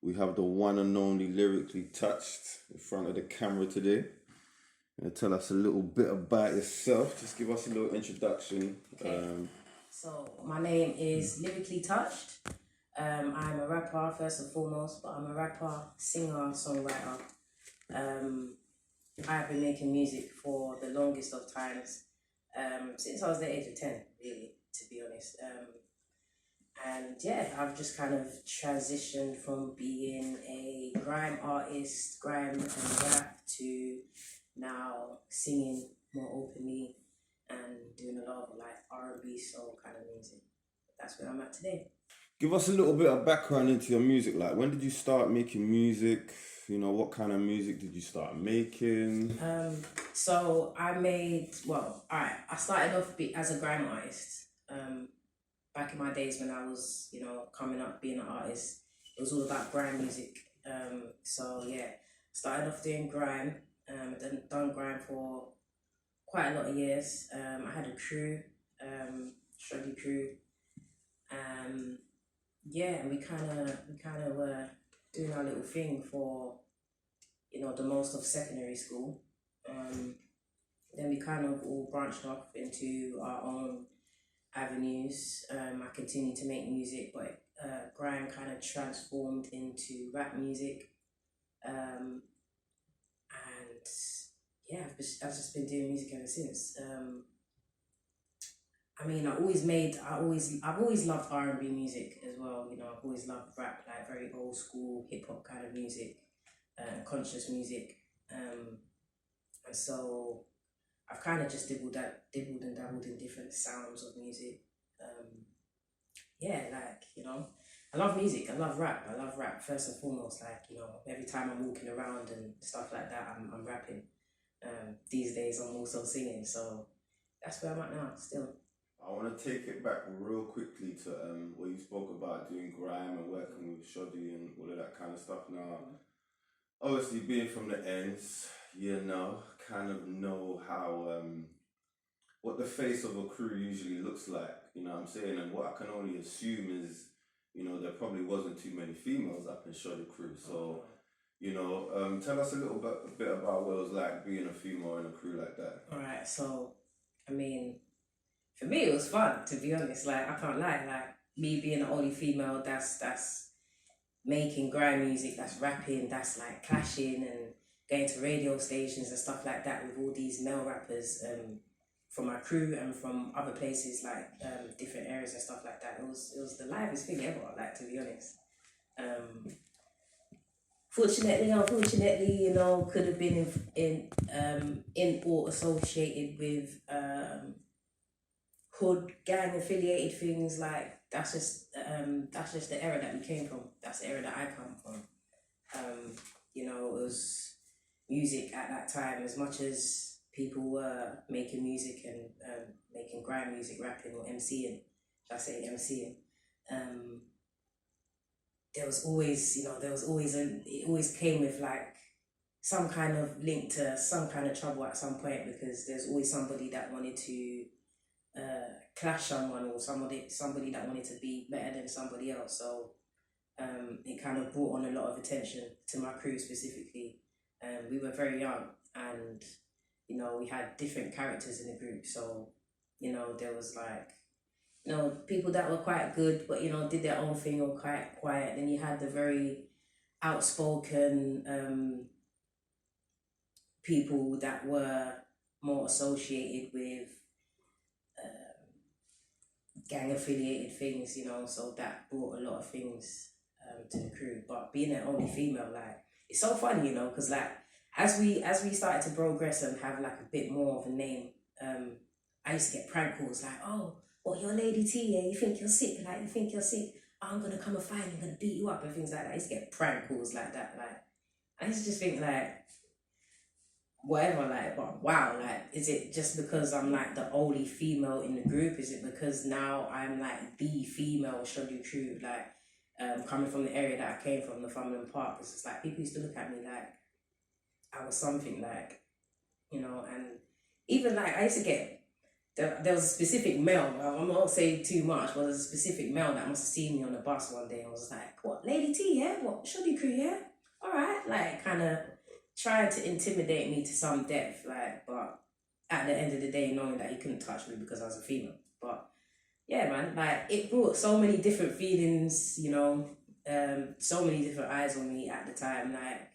We have the one and only Lyrically touched in front of the camera today. Gonna tell us a little bit about yourself. Just give us a little introduction. Okay. So my name is Lyrically Touched. I'm a rapper first and foremost, but I'm a rapper, singer, songwriter. I've been making music for the longest of times, since I was the age of 10, really, to be honest. And yeah, I've just kind of transitioned from being a grime artist, grime and rap, to now singing more openly and doing a lot of like R&B soul kind of music. That's where I'm at today. Give us a little bit of background into your music. Like, when did you start making music? You know, what kind of music did you start making? So I made, I started off as a grime artist. Back in my days when I was, coming up being an artist, it was all about grime music. So yeah, started off doing grime. Done grime for quite a lot of years. I had a crew, study crew. And we kind of were doing our little thing for, the most of secondary school. Then we kind of all branched off into our own avenues. I continued to make music, but grime kind of transformed into rap music. And yeah, I've just been doing music ever since. I've always loved R&B music as well. I've always loved rap, like very old school hip hop kind of music, conscious music. And so I've kind of just dibbled and dabbled in different sounds of music. I love music. I love rap. First and foremost. Every time I'm walking around and stuff like that, I'm rapping. These days I'm also singing. So that's where I'm at now. Still. I want to take it back real quickly to where you spoke about doing grime and working with Shoddy and all of that kind of stuff. Now, obviously, being from the ends, kind of know how what the face of a crew usually looks like. You know what I'm saying? And what I can only assume is, there probably wasn't too many females up in Shoddy crew. So, tell us a little bit about what it was like being a female in a crew like that. All right. So, for me, it was fun, to be honest. Like, I can't lie. Like, me being the only female, that's making grime music, that's rapping, that's like clashing and going to radio stations and stuff like that with all these male rappers from my crew and from other places, like different areas and stuff like that. It was the livest thing ever, like, to be honest. Fortunately, unfortunately, could have been in or associated with hood gang affiliated things. Like, that's just the era that we came from. That's the era that I come from. It was music at that time. As much as people were making music and making grime music, rapping or MCing, there was always, it always came with like some kind of link to some kind of trouble at some point, because there's always somebody that wanted to clash someone, or somebody that wanted to be better than somebody else. So it kind of brought on a lot of attention to my crew specifically. We were very young, and we had different characters in the group. So there was like people that were quite good, but did their own thing or quite quiet. Then you had the very outspoken people that were more associated with gang affiliated things, so that brought a lot of things to the crew. But being an only female, like, it's so funny, because like as we started to progress and have like a bit more of a name, I used to get prank calls like, oh, what, you're Lady T, yeah? You think you're sick? Like, you think you're sick? Oh, I'm gonna come and find you, I'm gonna beat you up and things like that. I used to get prank calls like that. Like, I used to just think like, whatever, like, but wow, like, is it just because I'm like the only female in the group? Is it because now I'm like the female Shoddy crew, like, coming from the area that I came from, the Northumberland Park? It's just like people used to look at me like I was something, like, and even like I used to get there was a specific male, I'm not saying too much, but there's a specific male that must have seen me on the bus one day and was like, what, Lady T, yeah? What, Shoddy Crew, yeah? Alright, like, kind of trying to intimidate me to some depth, like, but at the end of the day, knowing that he couldn't touch me because I was a female. But yeah, man, like, it brought so many different feelings, you know, so many different eyes on me at the time, like,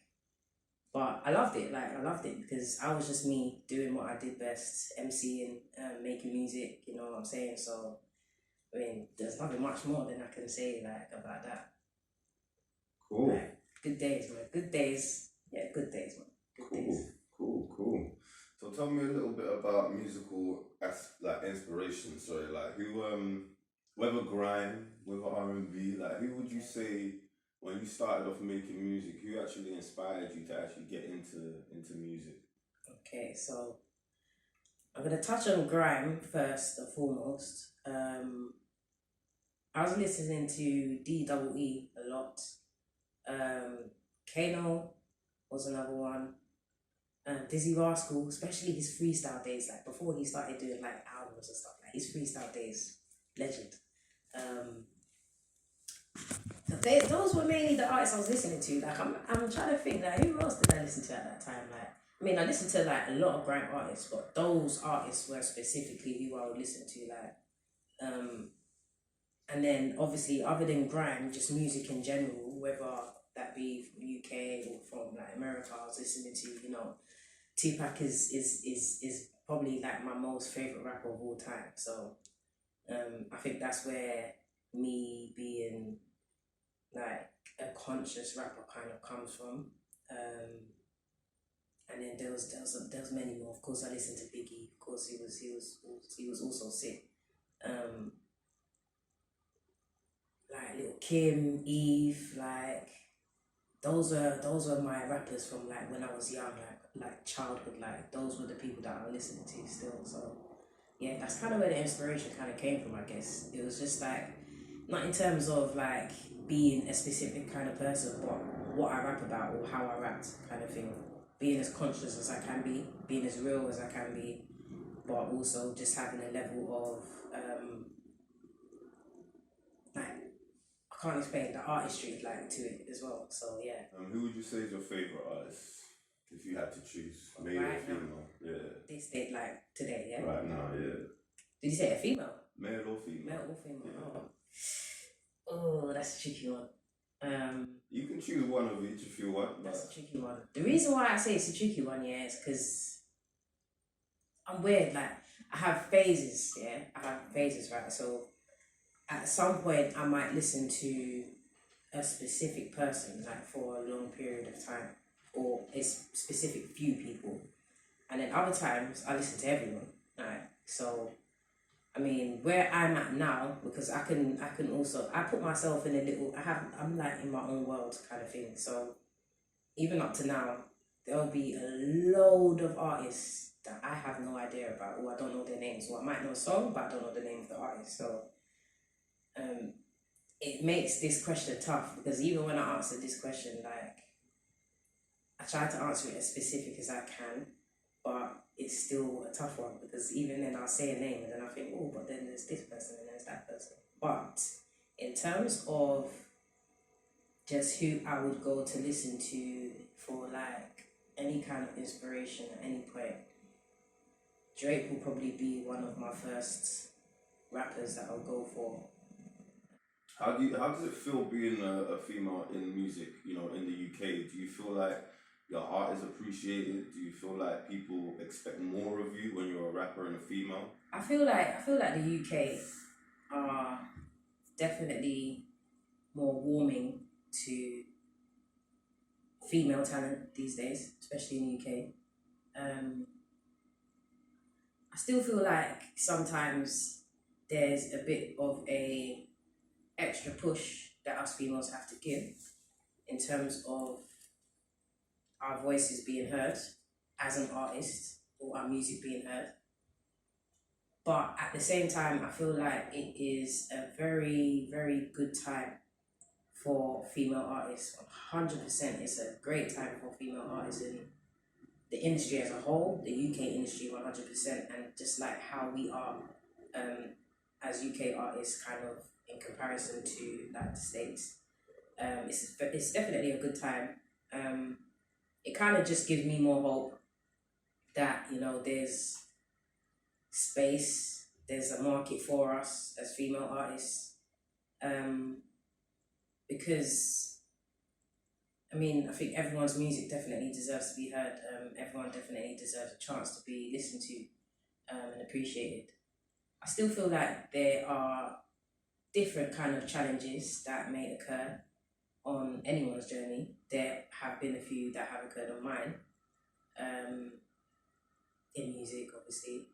but I loved it, like, I loved it because I was just me doing what I did best, MCing, making music, you know what I'm saying? So, I mean, there's nothing much more than I can say, like, about that. Cool. Like, good days, man, good days. Yeah, good days, man. Good days. Cool. So tell me a little bit about musical, like, inspiration, sorry, like, who, whether grime, whether R&B, like, who would you say, when you started off making music, who actually inspired you to actually get into music? Okay, so I'm gonna touch on grime first and foremost. I was listening to DEE a lot. Kano was another one. Dizzy Rascal, especially his freestyle days, like before he started doing like albums and stuff, like his freestyle days, legend. Those were mainly the artists I was listening to. Like I'm trying to think, like, who else did I listen to at that time? Like, I mean, I listened to like a lot of grime artists, but those artists were specifically who I would listen to. Like, and then obviously, other than grime, just music in general, whether that be from UK or from like America, I was listening to, you know, Tupac is probably like my most favorite rapper of all time. So, I think that's where me being like a conscious rapper kind of comes from. And then there was many more. Of course, I listened to Biggie. Of course, he was also sick. Like Lil Kim, Eve, like those were my rappers from like when I was young, like childhood. Like those were the people that I was listening to still. So yeah, that's kind of where the inspiration kind of came from. I guess it was just like, not in terms of like being a specific kind of person, but what I rap about or how I rapped, kind of thing. Being as conscious as I can be, being as real as I can be, but also just having a level of like, I can't explain, the artistry like to it as well. So yeah. Who would you say is your favorite artist if you had to choose, male Right or female? now. Yeah. This date, like today, yeah. Right now, yeah. Did you say a female? Male or female? Male or female? Yeah. Oh, that's a tricky one. You can choose one of each if you want. That's a tricky one. The reason why I say it's a tricky one, yeah, is because I'm weird. Like, I have phases, yeah. I have phases, right? So at some point, I might listen to a specific person, like for a long period of time, or a specific few people, and then other times I listen to everyone, right? So, I mean, where I'm at now, because I can also, I put myself in a little, I'm like in my own world kind of thing. So even up to now, there'll be a load of artists that I have no idea about, or I don't know their names, or I might know a song, but I don't know the name of the artist. So it makes this question tough, because even when I answer this question, like, I try to answer it as specific as I can, but it's still a tough one, because even then I'll say a name and then I think, oh, but then there's this person and there's that person. But in terms of just who I would go to listen to for like any kind of inspiration at any point, Drake will probably be one of my first rappers that I'll go for. How does it feel being a female in music, you know, in the UK? Do you feel like your art is appreciated? Do you feel like people expect more of you when you're a rapper and a female? I feel like the UK are definitely more warming to female talent these days, especially in the UK. I still feel like sometimes there's a bit of a extra push that us females have to give in terms of our voices being heard as an artist, or our music being heard. But at the same time, I feel like it is a very, very good time for female artists. 100%, it's a great time for female artists, and the industry as a whole, the UK industry 100%, and just like how we are as UK artists kind of in comparison to like the States. It's definitely a good time. It kind of just gives me more hope that, you know, there's space, there's a market for us as female artists. Because, I mean, I think everyone's music definitely deserves to be heard. Everyone definitely deserves a chance to be listened to and appreciated. I still feel like there are different kind of challenges that may occur on anyone's journey. There have been a few that have occurred on mine, in music, obviously.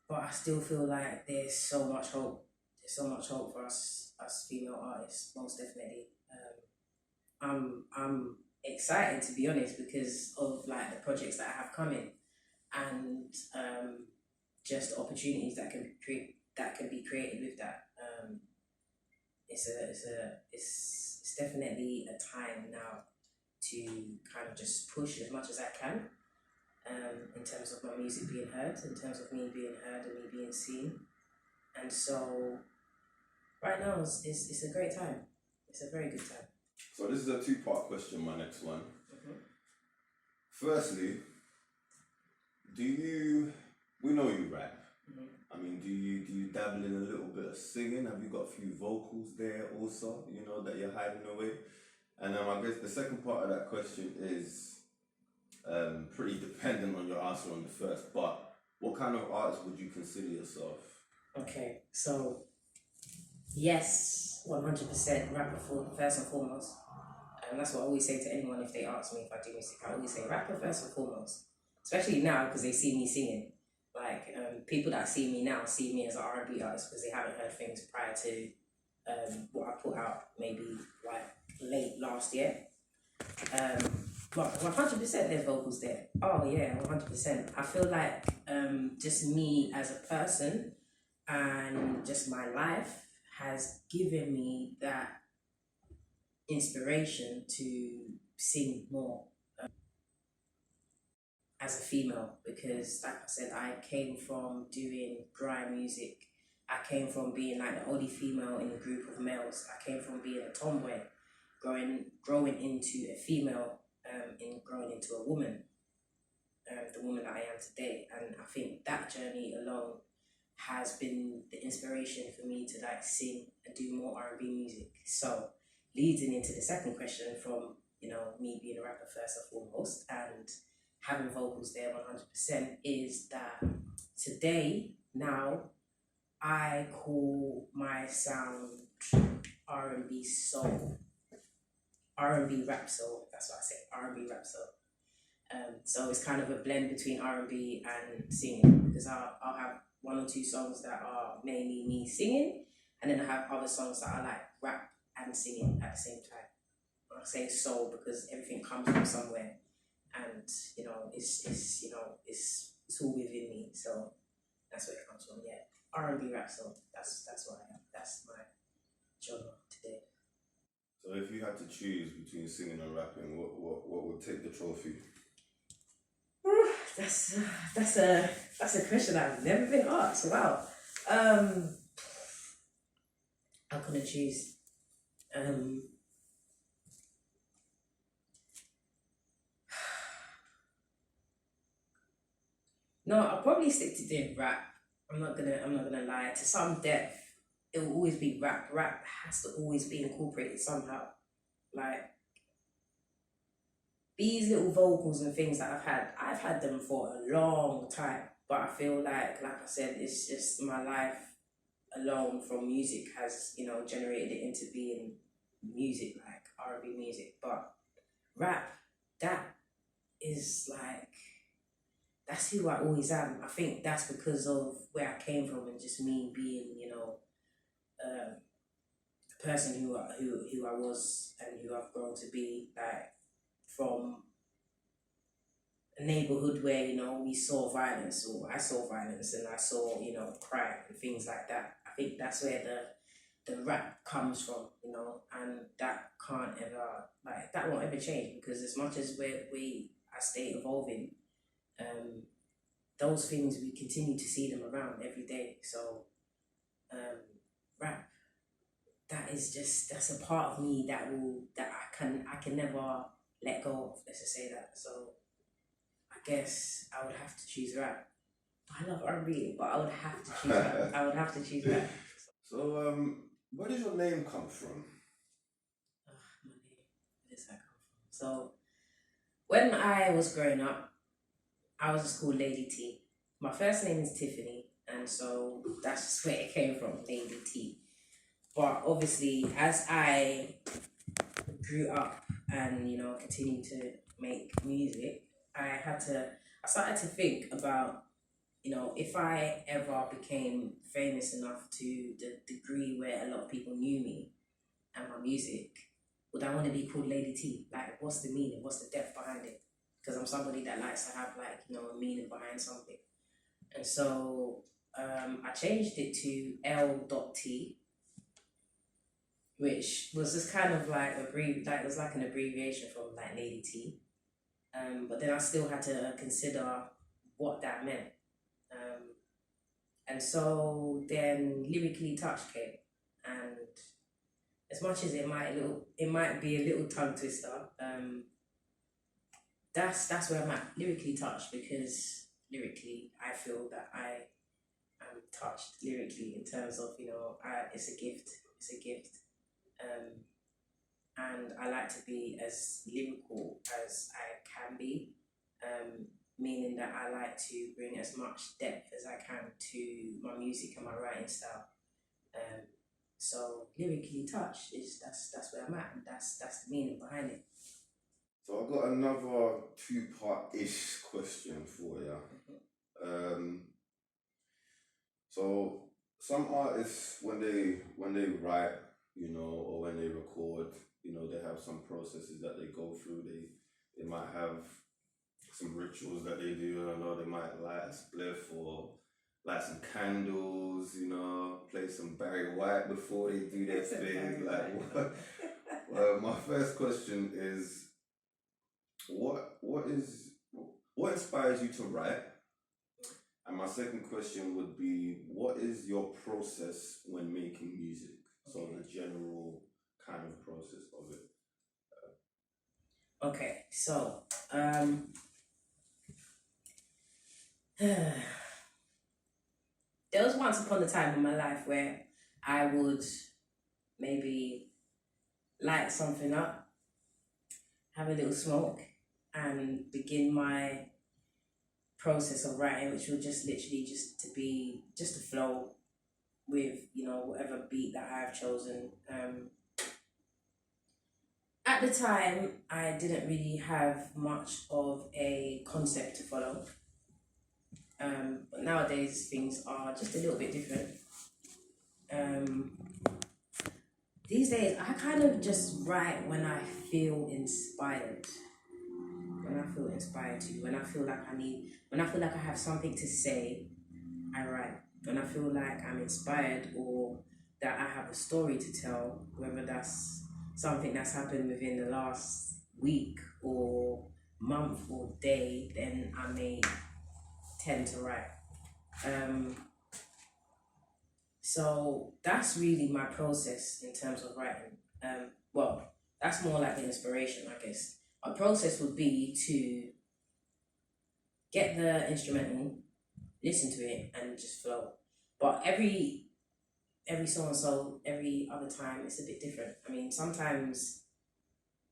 But I still feel like there's so much hope. There's so much hope for us female artists, most definitely. I'm excited, to be honest, because of like the projects that I have coming, and just the opportunities that can be created with that. It's definitely a time now to kind of just push as much as I can, in terms of my music being heard, in terms of me being heard and me being seen. And so right now it's a great time. It's a very good time. So this is a two-part question, my next one. Mm-hmm. Firstly, we know you rap. Mm-hmm. I mean, do you dabble in a little bit of singing? Have you got a few vocals there also, you know, that you're hiding away? And I guess the second part of that question is pretty dependent on your answer on the first, but what kind of artist would you consider yourself? Okay, so yes, 100% rapper first and foremost. And that's what I always say to anyone if they ask me if I do music. I always say rapper first and foremost. Especially now because they see me singing. Like, people that see me now see me as an R&B artist because they haven't heard things prior to what I put out maybe like late last year. But 100% there's vocals there. Oh yeah, 100%. I feel like just me as a person and just my life has given me that inspiration to sing more as a female, because like I said, I came from doing grime music. I came from being like the only female in a group of males. I came from being a tomboy, growing into a female, and growing into a woman, the woman that I am today. And I think that journey alone has been the inspiration for me to like sing and do more R&B music. So leading into the second question from, you know, me being a rapper first and foremost and having vocals there 100% is that today, now, I call my sound R&B soul. R&B rap soul, that's what I say, R&B rap soul. So it's kind of a blend between R&B and singing, because I'll have one or two songs that are mainly me singing, and then I have other songs that are like rap and singing at the same time. I say soul because everything comes from somewhere, and you know it's all within me. So that's where it comes from. Yeah, R&B rap soul. That's what I am. That's my genre today. So if you had to choose between singing and rapping, what would take the trophy? That's a question I've never been asked. Wow. I couldn't choose. No, I'll probably stick to doing rap. I'm not gonna lie. To some depth, it will always be rap. Rap has to always be incorporated somehow. Like these little vocals and things that I've had them for a long time. But I feel like I said, it's just my life alone from music has, you know, generated it into being music, like R&B music. But rap, that is like, that's who I always am. I think that's because of where I came from and just me being, you know, the person who I was and who I've grown to be, like from a neighborhood where, you know, we saw violence, or I saw violence and I saw, you know, crime and things like that. I think that's where the rap comes from, you know, and that can't ever, like, that won't ever change, because as much as I stay evolving, those things, we continue to see them around every day. So rap, that's a part of me that I can never let go of, let's just say that. So I guess I would have to choose rap. I love R&B, but I would have to choose rap. I would have to choose rap. So, where does your name come from? My name, where does that come from? So when I was growing up, I was just called Lady T. My first name is Tiffany, and so that's just where it came from, Lady T. But obviously, as I grew up and continued to make music, I started to think about, if I ever became famous enough to the degree where a lot of people knew me and my music, would I want to be called Lady T? Like, what's the meaning? What's the depth behind it? Because I'm somebody that likes to have, like, a meaning behind something. And so I changed it to L.T, which was just kind of like it was like an abbreviation from like Lady T. But then I still had to consider what that meant. And so then Lyrically Touch came, and as much as it might be a little tongue twister, that's where I'm at, Lyrically Touch, because lyrically I feel that I am touched lyrically in terms of it's a gift, and I like to be as lyrical as I can be, meaning that I like to bring as much depth as I can to my music and my writing style. So Lyrically Touch that's where I'm at, and that's the meaning behind it. So I've got another two-part-ish question for you. So some artists, when they write, or when they record, they have some processes that they go through. They might have some rituals that they do. I know they might light a spliff or light some candles, play some Barry White before they do their thing. My first question is, what inspires you to write? And my second question would be, what is your process when making music? So the general kind of process of it. Okay, so there was once upon a time in my life where I would maybe light something up, have a little smoke, and begin my process of writing, which would just literally just to flow with whatever beat that I've chosen. At the time, I didn't really have much of a concept to follow. But nowadays things are just a little bit different. These days I kind of just write when I feel inspired. When I feel inspired to, when I feel like I have something to say, I write. When I feel like I'm inspired or that I have a story to tell, whether that's something that's happened within the last week or month or day, then I may tend to write. So that's really my process in terms of writing. Well, that's more like the inspiration, I guess. My process would be to get the instrumental, listen to it, and just flow. But every so every other time it's a bit different. I mean, sometimes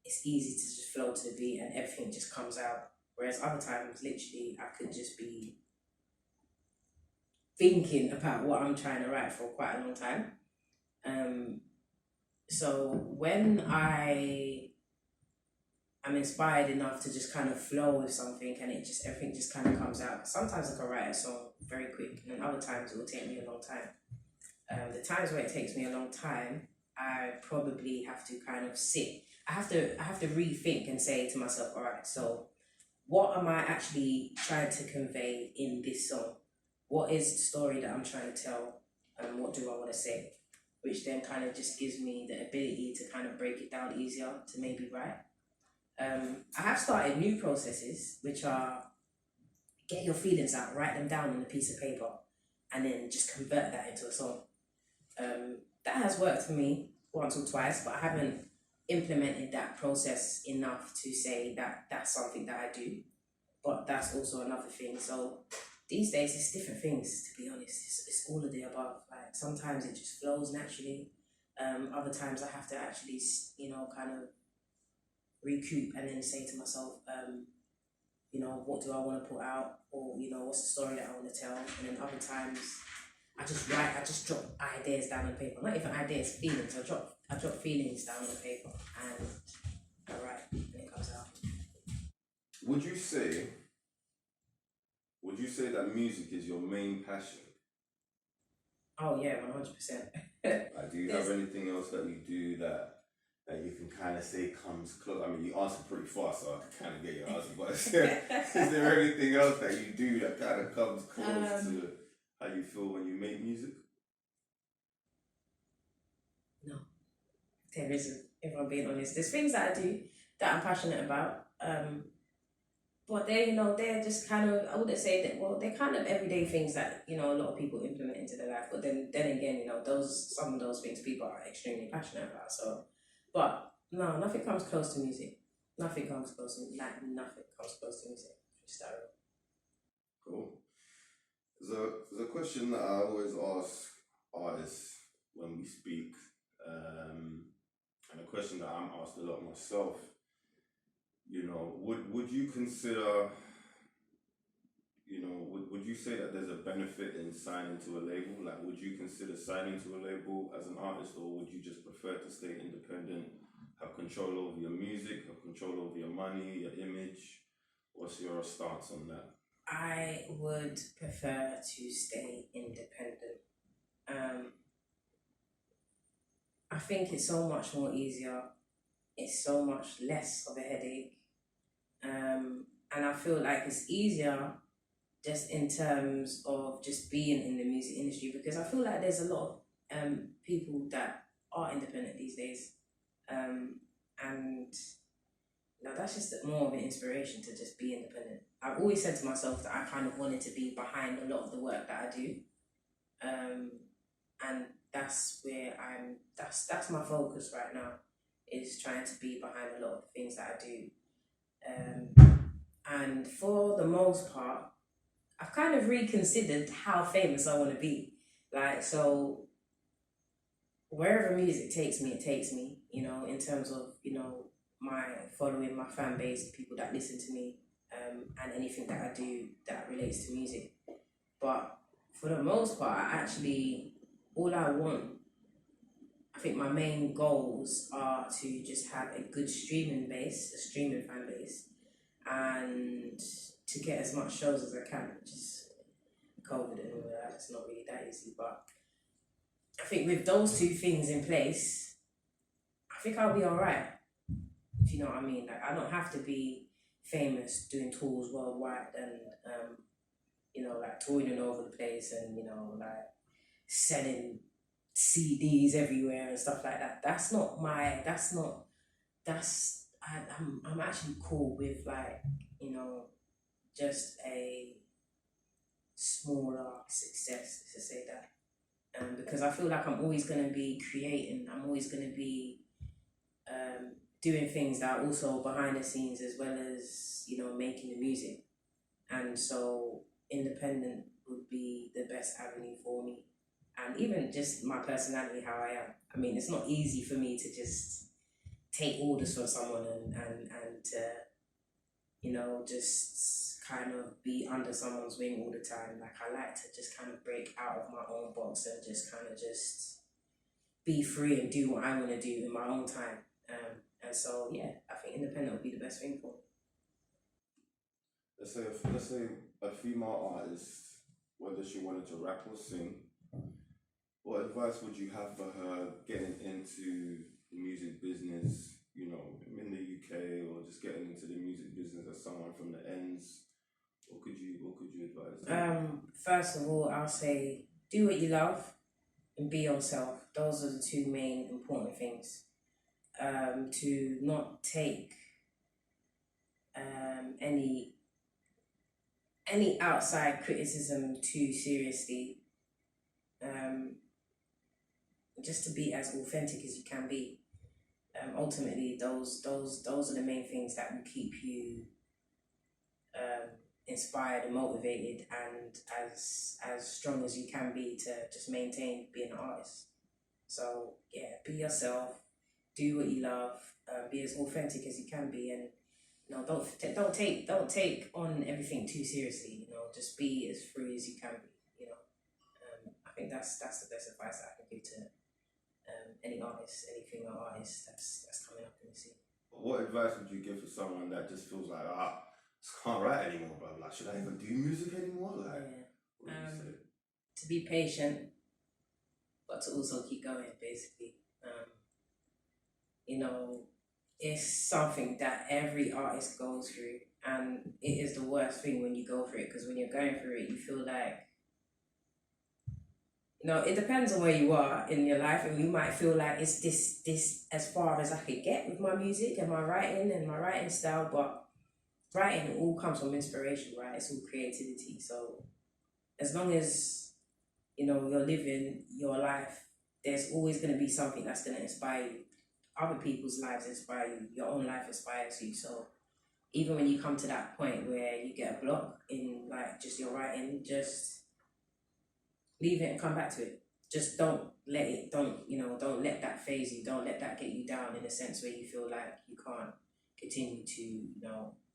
it's easy to just flow to the beat and everything just comes out. Whereas other times, literally, I could just be thinking about what I'm trying to write for quite a long time. So when I'm inspired enough to just kind of flow with something and everything just kind of comes out. Sometimes I can write a song very quick, and then other times it will take me a long time. The times where it takes me a long time, I probably have to kind of sit. I have to rethink and say to myself, all right, so what am I actually trying to convey in this song? What is the story that I'm trying to tell, and what do I want to say? Which then kind of just gives me the ability to kind of break it down easier to maybe write. I have started new processes, which are get your feelings out, write them down on a piece of paper, and then just convert that into a song. That has worked for me once or twice, but I haven't implemented that process enough to say that that's something that I do. But that's also another thing. So these days it's different things, to be honest. It's all of the above. Like sometimes it just flows naturally. Other times I have to actually, kind of recoup and then say to myself, what do I want to put out, or what's the story that I want to tell. And then other times I just write. I just drop ideas down on paper. Not even ideas, feelings. I drop feelings down on paper and I write, and it comes out. Would you say that music is your main passion? Oh yeah, 100%. Like, do you have anything else that you do that you can kind of say comes close? I mean, you answer pretty fast, so I can kind of get your answer. But is there anything else that you do that kind of comes close to how you feel when you make music? No, there isn't. If I'm being honest, there's things that I do that I'm passionate about. But they're just kind of, I wouldn't say that, well, they're kind of everyday things that, a lot of people implement into their life. But then again, some of those things people are extremely passionate about. So, but no, nothing comes close to music. Nothing comes close to music. Just that. Cool. There's a question that I always ask artists when we speak, and a question that I'm asked a lot myself. Would you consider, would you say that there's a benefit in signing to a label? Like, would you consider signing to a label as an artist, or would you just prefer to stay independent, have control over your music, have control over your money, your image? What's your stance on that? I would prefer to stay independent. I think it's so much more easier. It's so much less of a headache. And I feel like it's easier just in terms of just being in the music industry, because I feel like there's a lot of people that are independent these days. And that's just more of an inspiration to just be independent. I've always said to myself that I kind of wanted to be behind a lot of the work that I do. And that's where that's my focus right now, is trying to be behind a lot of the things that I do. And for the most part, I've kind of reconsidered how famous I want to be. Like, so wherever music takes me, it takes me, in terms of, my following, my fan base, the people that listen to me, and anything that I do that relates to music. But for the most part, all I want, I think my main goals are to just have a good streaming fan base, and to get as much shows as I can, which is COVID and all that. It's not really that easy, but I think with those two things in place, I think I'll be alright. If you know what I mean. Like, I don't have to be famous doing tours worldwide and like touring all over the place and like selling CDs everywhere and stuff like that. I'm actually cool with, like, just a smaller success, to say that. Because I feel like I'm always going to be creating, I'm always going to be doing things that are also behind the scenes, as well as, making the music. And so independent would be the best avenue for me. And even just my personality, how I am. I mean, it's not easy for me to just take orders from someone and just kind of be under someone's wing all the time. Like, I like to just kind of break out of my own box and just kind of just be free and do what I want to do in my own time. And so, yeah, I think independent would be the best thing for me. Let's say a female artist, whether she wanted to rap or sing, what advice would you have for her getting into the music business, in the UK, or just getting into the music business as someone from the ends? What could you advise? First of all, I'll say do what you love and be yourself. Those are the two main important things. To not take any outside criticism too seriously. Just to be as authentic as you can be. Ultimately, those are the main things that will keep you inspired and motivated and as strong as you can be to just maintain being an artist. So yeah, be yourself, do what you love, be as authentic as you can be, and don't take on everything too seriously. Just be as free as you can be. I think that's the best advice that I can give to any artist, any female artist that's coming up in the scene. What advice would you give for someone that just feels like, I just can't write anymore, bro? Like, should I even do music anymore? Like, what do you say? To be patient, but to also keep going, basically. It's something that every artist goes through, and it is the worst thing when you go through it, because when you're going through it, you feel like, it depends on where you are in your life, and you might feel like it's this as far as I could get with my music and my writing style, but writing all comes from inspiration, right? It's all creativity. So as long as you're living your life, there's always going to be something that's going to inspire you. Other people's lives inspire you. Your own life inspires you. So even when you come to that point where you get a block in like just your writing, just leave it and come back to it. Just don't let that phase you. Don't let that get you down in a sense where you feel like you can't continue to,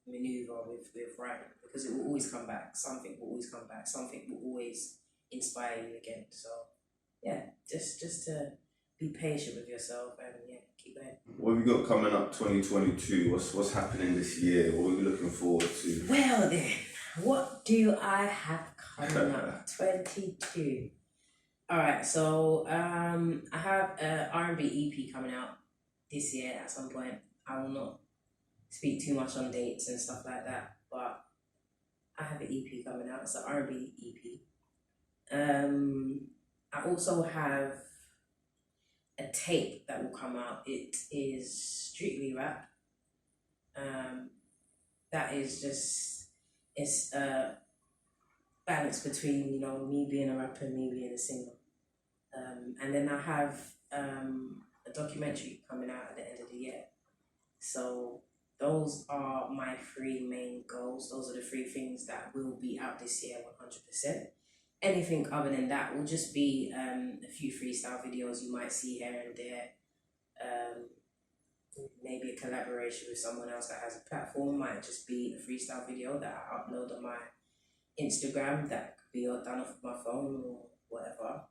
maneuver with writing, because it will always come back. Something will always come back. Something will always inspire you again. So yeah, just to be patient with yourself and keep going. What have you got coming up 2022? What's happening this year? What are you looking forward to? Well then, what do I have coming up 22? Alright, so I have an R&B EP coming out this year at some point. I will not speak too much on dates and stuff like that, but I have an EP coming out. It's an R&B EP. I also have a tape that will come out. It is strictly rap. That is just, it's a balance between, me being a rapper and me being a singer. And then I have a documentary coming out at the end of the year. So those are my 3 main goals. Those are the 3 things that will be out this year 100%. Anything other than that will just be a few freestyle videos you might see here and there. Maybe a collaboration with someone else that has a platform. Might just be a freestyle video that I upload on my Instagram that could be all done off my phone or whatever.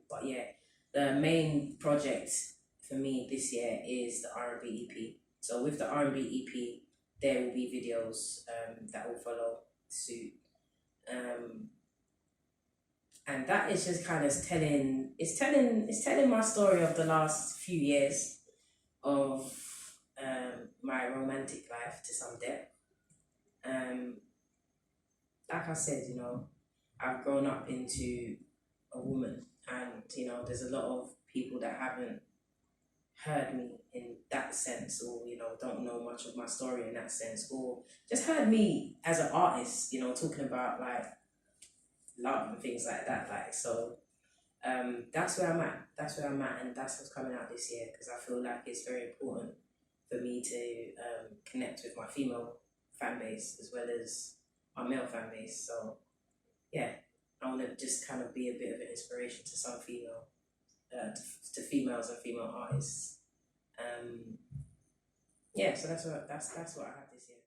But yeah, the main project for me this year is the R&B EP. So with the R&B EP, there will be videos that will follow suit. And that is just kind of telling my story of the last few years of my romantic life to some depth. Like I said, I've grown up into a woman, and there's a lot of people that haven't heard me in that sense, or don't know much of my story in that sense, or just heard me as an artist, talking about like love and things like that. So that's where I'm at, and that's what's coming out this year, because I feel like it's very important for me to connect with my female fan base as well as my male fan base. So yeah, I want to just kind of be a bit of an inspiration to some female to females and female artists. So that's what I have this year.